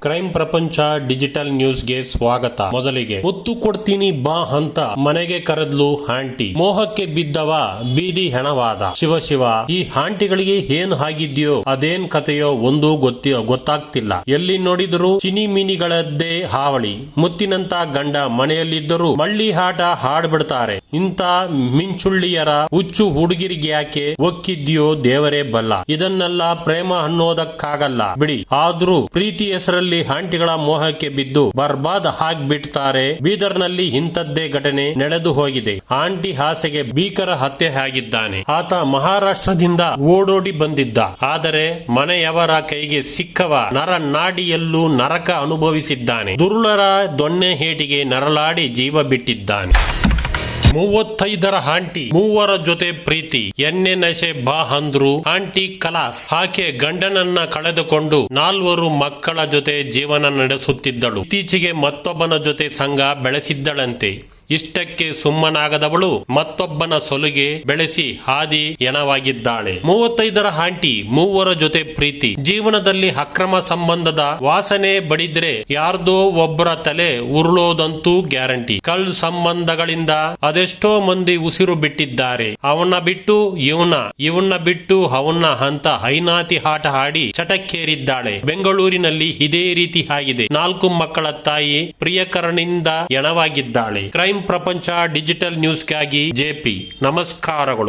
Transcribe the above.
Crime ಪ್ರಪಂಚ digital ನ್ಯೂಸ್ಗೆ ಸ್ವಾಗತ. ಮೊದಲಿಗೆ ಒತ್ತು ಕೊಡ್ತೀನಿ ಬಾ ಅಂತ ಮನೆಗೆ ಕರೆದ್ಲು ಆಂಟಿ. ಮೋಹಕ್ಕೆ ಬಿದ್ದವ ಬೀದಿ ಹೆಣವಾದ. ಶಿವ ಈ ಆಂಟಿಗಳಿಗೆ ಏನ್ ಆಗಿದ್ಯೋ ಅದೇನ್ ಕಥೆಯೋ ಒಂದು ಗೊತ್ತಾಗ್ತಿಲ್ಲ. ಎಲ್ಲಿ ನೋಡಿದ್ರು ಚಿನಿ ಮಿನಿಗಳದ್ದೇ ಹಾವಳಿ. ಮುತ್ತಿನಂತ ಗಂಡ ಮನೆಯಲ್ಲಿದ್ದರೂ ಮಳ್ಳಿ ಆಟ ಹಾಡ್ಬಿಡ್ತಾರೆ. ಇಂತ ಮಿಂಚುಳ್ಳಿಯರ ಹುಚ್ಚು ಹುಡುಗಿರಿಗೆ ಯಾಕೆ ಒಕ್ಕಿದ್ಯೋ ದೇವರೇ ಬಲ್ಲ. ಇದನ್ನೆಲ್ಲ ಪ್ರೇಮ ಅನ್ನೋದಕ್ಕಾಗಲ್ಲ ಬಿಡಿ. ಆದ್ರೂ ಪ್ರೀತಿ ಹೆಸರಲ್ಲಿ ಆಂಟಿಗಳ ಮೋಹಕ್ಕೆ ಬಿದ್ದು ಬರ್ಬಾದ್ ಆಗ್ಬಿಡ್ತಾರೆ. ಬೀದರ್ನಲ್ಲಿ ಇಂಥದ್ದೇ ಘಟನೆ ನಡೆದು ಹೋಗಿದೆ. ಆಂಟಿ ಆಸೆಗೆ ಭೀಕರ ಹತ್ಯೆ ಆಗಿದ್ದಾನೆ. ಆತ ಮಹಾರಾಷ್ಟ್ರದಿಂದ ಓಡೋಡಿ ಬಂದಿದ್ದ. ಆದರೆ ಮನೆಯವರ ಕೈಗೆ ಸಿಕ್ಕವ ನರನಾಡಿಯಲ್ಲೂ ನರಕ ಅನುಭವಿಸಿದ್ದಾನೆ. ದುರುಳರ ದೊಣ್ಣೆ ಹೇಟಿಗೆ ನರಳಾಡಿ ಜೀವ ಬಿಟ್ಟಿದ್ದಾನೆ. 35ರ ಆಂಟಿ 3 ಜೊತೆ ಪ್ರೀತಿ. ಎಣ್ಣೆ ನಶೆ ಬಾ ಅಂದ್ರು ಆಂಟಿ ಕಲಾಸ್. ಆಕೆ ಗಂಡನನ್ನ ಕಳೆದುಕೊಂಡು 4 ಮಕ್ಕಳ ಜೊತೆ ಜೀವನ ನಡೆಸುತ್ತಿದ್ದಳು. ಇತ್ತೀಚೆಗೆ ಮತ್ತೊಬ್ಬನ ಜೊತೆ ಸಂಘ ಬೆಳೆಸಿದ್ದಳಂತೆ. ಇಷ್ಟಕ್ಕೆ ಸುಮ್ಮನಾಗದವಳು ಮತ್ತೊಬ್ಬನ ಸೊಲುಗೆ ಬೆಳೆಸಿ ಹಾದಿ ಎಣವಾಗಿದ್ದಾಳೆ. 35ರ ಆಂಟಿ 3 ಜೊತೆ ಪ್ರೀತಿ. ಜೀವನದಲ್ಲಿ ಅಕ್ರಮ ಸಂಬಂಧದ ವಾಸನೆ ಬಡಿದ್ರೆ ಯಾರ್ದೋ ಒಬ್ಬರ ತಲೆ ಉರುಳೋದಂತೂ ಗ್ಯಾರಂಟಿ. ಕಳ್ ಸಂಬಂಧಗಳಿಂದ ಅದೆಷ್ಟೋ ಮಂದಿ ಉಸಿರು ಬಿಟ್ಟಿದ್ದಾರೆ. ಅವನ್ನ ಬಿಟ್ಟು ಇವನ್ನ ಬಿಟ್ಟು ಅವನ್ನ ಅಂತ ಹೈನಾತಿ ಆಟ ಆಡಿ ಚಟಕ್ಕೇರಿದ್ದಾಳೆ. ಬೆಂಗಳೂರಿನಲ್ಲಿ ಇದೇ ರೀತಿ ಆಗಿದೆ. 4 ಮಕ್ಕಳ ತಾಯಿ ಪ್ರಿಯಕರನಿಂದ ಎಣವಾಗಿದ್ದಾಳೆ. ಕ್ರೈಮ್ ಪ್ರಪಂಚ ಡಿಜಿಟಲ್ ನ್ಯೂಸ್ಗಾಗಿ ಜೆಪಿ. ನಮಸ್ಕಾರಗಳು.